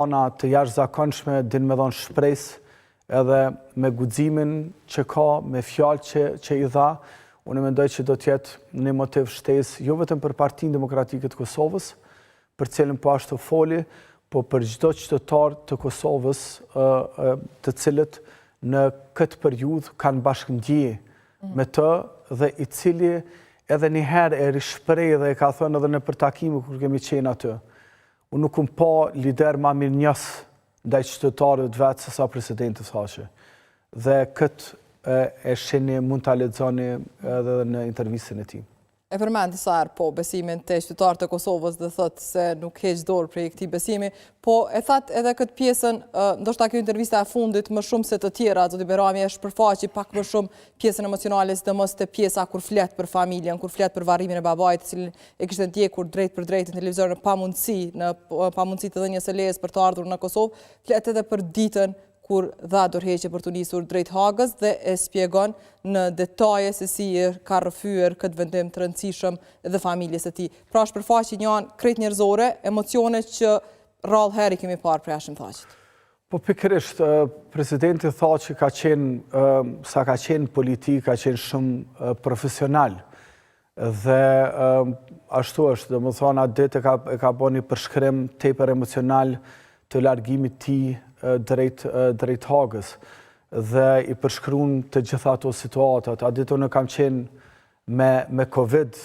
Ana të jashtëzakonshme din me dhënë shpresë edhe me guximin që ka, me fjalë që i dha, unë mendoj që do të jetë një motiv shtesë jo vetëm për Partinë Demokratike të Kosovës, për cilën po ashtu foli, po për çdo qytetar të Kosovës, të cilët në këtë periudhë kanë bashkëndije me të dhe i cili edhe një herë e rishpreh dhe e ka thënë edhe në takime kur kemi qenë aty. Unë nuk pa lider ma mirë njës ndaj qytetarëve të vetë sësa presidenti thaqe. Dhe këtë e sheni mund të lexoni edhe në intervistën e tij. E përmend disa herë po besimin të qytetarët të Kosovës dhe thotë se nuk heq dorë prej këtij besimi, po e thatë edhe këtë pjesën, ndoshta kjo intervista e fundit më shumë se të tjera, zoti Berami e shpërfaqi pak më shumë pjesën emocionale, sidomos te pjesa kur flet për familjen, kur flet për varrimin e babait, i cili e kishte ndjekur drejt për drejt në televizor në pamundësi të dhënies së lejes për të ardhur në Kosovë, flet edhe për ditën kur dha dorëheqje për të nisur drejt Hagës dhe e shpjegon në detaje se si ka rrëfyer këtë vendim të rëndësishëm dhe familjes së tij. Pra shpërfaqi një anë krejt njerëzore, emocione që rrallë herë kemi parë për jashtë thaqit. Po pikërisht, presidenti Thaçi ka qenë politik, ka qenë shumë profesional. Dhe ashtu është, domethënë atë ditë e ka bënë një përshkrim tepër emocional të largimit të tij drejt Hagës dhe i përshkruan të gjitha ato situatat. A ditë unë kam qenë me Covid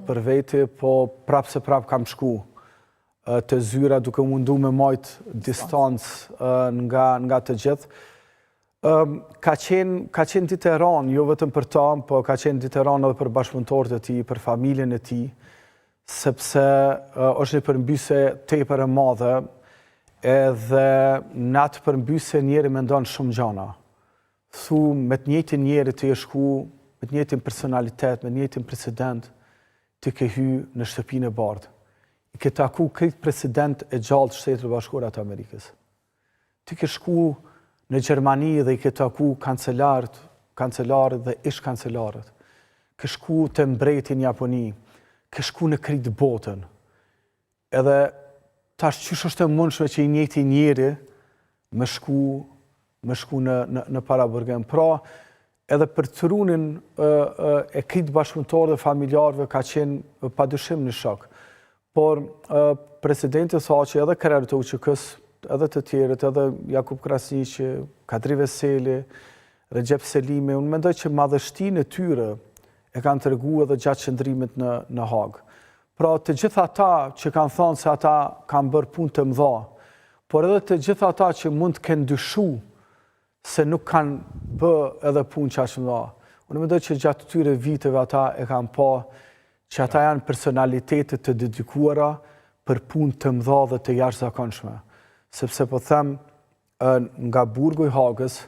për veti, po prapë kam shku të zyra duke mundu me majt distancë nga të gjithë. Ka qenë ditë e ranë, jo vetëm për ta, po ka qenë ditë e ranë edhe për bashkëpunëtorët e tij, për familjen e tij, sepse është një përmbysje tepër e madhe, edhe në atë përmbysje njeri me ndonë shumë gjana. Thu, me të njëjtin njeri të shku, me të njëjtin personalitet, me të njëjtin president, të ke hy në shtëpinë e bardhë. I ke taku këtë president e gjallë të Shtetit Bashkuara të Amerikës. Të ke shku në Gjermani dhe i ke taku kancelarët dhe ish kancelarët. Ke shku të mbretin Japoni, ke shku në krejt botën. Edhe tash qysh është e mundshme që i njëjti njeri me shku në paraburgim. Pra, edhe për të runin e këtë bashkëpunëtorëve dhe familjarëve ka qenë padyshim një shok. Por presidenti Thaçi edhe krerët e UÇK-s, edhe të tjerët, edhe Jakub Krasniqi, Kadri Veseli, Recep Selimi, unë mendoj që madhështinë e tyre e kanë treguar edhe gjatë qëndrimit në Hagë. Pra të gjitha ata që kanë thonë se ata kanë bërë punë të mëdha, por edhe të gjitha ata që mund të kenë dyshu se nuk kanë bë edhe punë që ashtë mëdha. Unë mendoj që gjatë tyre viteve ata e kanë pa që ata janë personalitetet të dedikuara për punë të mëdha dhe të jashtëzakonshme. Sepse po them, nga burgu i Hagës,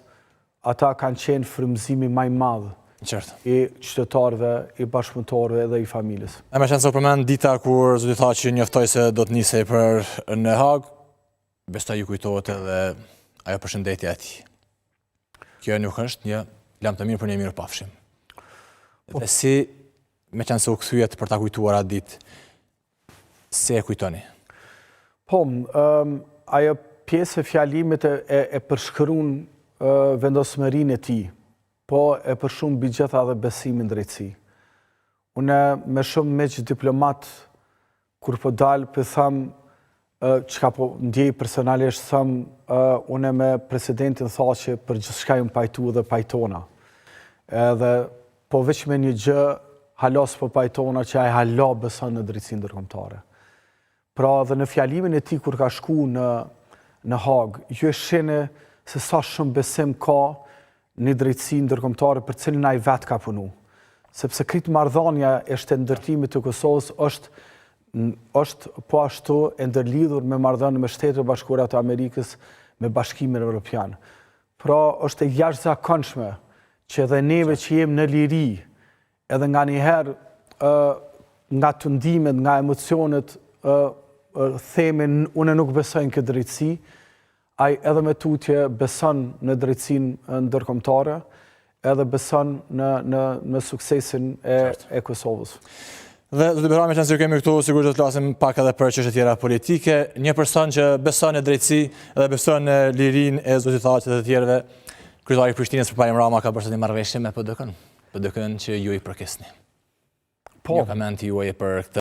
ata kanë qenë frymëzimi më i madh i qytetarëve, i bashkëpunëtorëve dhe i familjes. E me qenë se përmend dita kur zoti Thaçi njoftoi se do të nisej për në Hagë, besoj ju kujtohet edhe ajo përshëndetje e tij. Kjo nuk është një lajm të mirë për një mirëpafshim. Dhe si, me qenë se u kthyet për ta kujtuar atë ditë, si e kujtoni? Po, ajo pjesë e fjalimit e përshkruan vendosmërinë e tij, po e për shumë mbi gjitha dhe besimin drejtësi. Une me shumë meq diplomat, kur po dalë për thëmë, që ka po ndjej personalisht thëmë, une me presidentin Thaçi për gjithçka ju më pajtu dhe pajtona. Edhe po veç me një gjë, halos po pajtona që ai hala beson në drejtësinë ndërkombëtare. Pra dhe në fjalimin e tij kur ka shku në Hagë, ju e shihni se sa shumë besim ka një drejtësi ndërkombëtare për cilën ai vetë ka punu. Sepse këtë marrëdhënia e shtendërtimit të Kosovës është po ashtu e ndërlidhur me marrëdhënien me Shtetet Bashkuara të Amerikës, me Bashkimin Evropian. Pra është e jashtëzakonshme që edhe neve që jemi në liri, edhe nganjëherë nga tundimet, nga emocionet, themin unë nuk besoj në këtë drejtësi, ai edhe me tutje beson në drejtësinë ndërkombëtare, edhe beson në suksesin e Kosovës. Dhe zoti Berami që nësirë kemi këtu, sigur që të flasim pak edhe për çështje tjera politike. Një person që beson në drejtësi dhe beson në lirinë e zotit Thaçit dhe të tjerëve, kryetari i Prishtinës Pajim Rama ka bërë një marrëveshje me PDK-n që ju i përkesni. Po. Një koment juaj për këtë